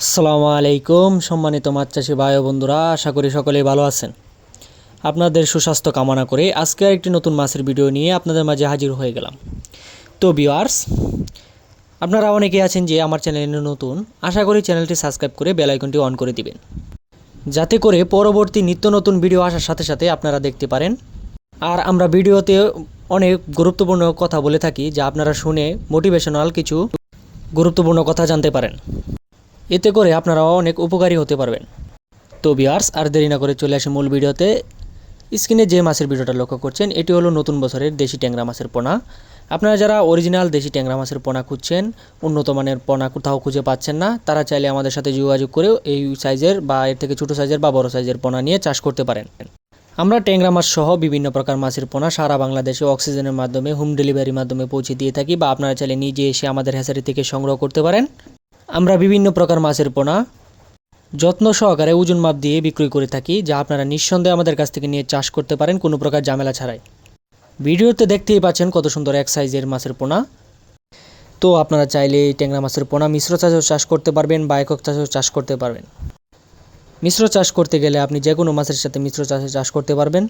আসসালামু আলাইকুম সম্মানিত মাছ চাষি ভাই ও বন্ধুরা, আশা করি সকলেই ভালো আছেন। আপনাদের সুস্বাস্থ্য কামনা করে আজকে একটি নতুন মাছের ভিডিও নিয়ে আপনাদের মাঝে হাজির হয়ে গেলাম। তো ভিউয়ার্স, আপনারা অনেকেই আছেন যে আমার চ্যানেলে নতুন, আশা করি চ্যানেলটি সাবস্ক্রাইব করে বেল আইকনটি অন করে দিবেন, যাতে করে পরবর্তী নিত্য নতুন ভিডিও আসার সাথে সাথে আপনারা দেখতে পারেন। আর আমরা ভিডিওতে অনেক গুরুত্বপূর্ণ কথা বলে থাকি, যা আপনারা শুনে মোটিভেশনাল কিছু গুরুত্বপূর্ণ কথা জানতে পারেন। এতে করে আপনারাও অনেক উপকারী হতে পারবেন। তো ভিউয়ার্স, আর দেরি না করে চলে আসে মূল ভিডিওতে। স্ক্রিনে যে মাছের ভিডিওটা লক্ষ্য করছেন, এটি হলো নতুন বছরের দেশি ট্যাংরা মাছের পোনা। আপনারা যারা অরিজিনাল দেশি ট্যাংরা মাছের পোনা খুঁজছেন, উন্নত মানের পোনা কোথাও খুঁজে পাচ্ছেন না, তারা চাইলে আমাদের সাথে যোগাযোগ করেও এই সাইজের বা এর থেকে ছোটো সাইজের বা বড় সাইজের পোনা নিয়ে চাষ করতে পারেন। আমরা ট্যাংরা মাছ সহ বিভিন্ন প্রকার মাছের পোনা সারা বাংলাদেশে অক্সিজেনের মাধ্যমে হোম ডেলিভারির মাধ্যমে পৌঁছে দিয়ে থাকি, বা আপনারা চাইলে নিজে এসে আমাদের হ্যাচারি থেকে সংগ্রহ করতে পারেন। আমরা বিভিন্ন প্রকার মাছের পোনা যত্ন সহকারে ওজন মাপ দিয়ে বিক্রয় করে থাকি, যা আপনারা নিঃসন্দেহে আমাদের কাছ থেকে নিয়ে চাষ করতে পারেন কোনো প্রকার ঝামেলা ছাড়াই। ভিডিওতে দেখতেই পাচ্ছেন কত সুন্দর এক সাইজের মাছের পোনা। তো আপনারা চাইলে এই ট্যাংরা মাছের পোনা মিশ্র চাষেও চাষ করতে পারবেন বা একক চাষেও চাষ করতে পারবেন। মিশ্র চাষ করতে গেলে আপনি যে কোনো মাছের সাথে মিশ্র চাষে চাষ করতে পারবেন।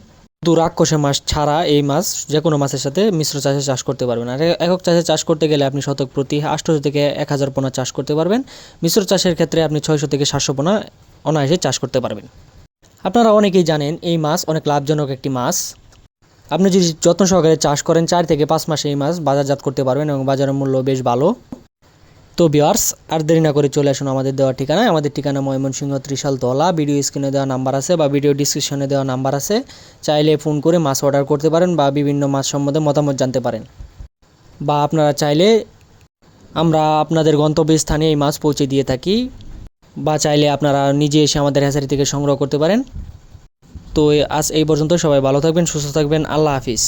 রাক্ষসে মাছ ছাড়া এই মাছ যে কোনো মাছের সাথে মিশ্র চাষে চাষ করতে পারবেন। আর একক চাষে চাষ করতে গেলে আপনি শতক প্রতি 800 থেকে 1000 পোনা চাষ করতে পারবেন। মিশ্র চাষের ক্ষেত্রে আপনি 600 থেকে 700 পোনা অনায়াসে চাষ করতে পারবেন। আপনারা অনেকেই জানেন এই মাছ অনেক লাভজনক একটি মাছ। আপনি যদি যত্ন সহকারে চাষ করেন 4 থেকে 5 মাসে এই মাছ বাজারজাত করতে পারবেন এবং বাজারের মূল্য বেশ ভালো। তো ভিউয়ার্স, আর দেরি না করে চলে আসুন আমাদের দেওয়া ঠিকানায়। আমাদের ঠিকানা ময়মনসিংহ ত্রিশালতলা। ভিডিও স্ক্রিনে দেওয়া নাম্বার আছে বা ভিডিও ডিসক্রিপশনে দেওয়া নাম্বার আছে, চাইলে ফোন করে মাছ অর্ডার করতে পারেন বা বিভিন্ন মাছ সম্বন্ধে মতামত জানতে পারেন। বা আপনারা চাইলে আমরা আপনাদের গন্তব্যস্থানে এই মাছ পৌঁছে দিয়ে থাকি, বা চাইলে আপনারা নিজে এসে আমাদের হ্যাচারি থেকে সংগ্রহ করতে পারেন। তো আজ এই পর্যন্ত, সবাই ভালো থাকবেন, সুস্থ থাকবেন, আল্লাহ হাফিজ।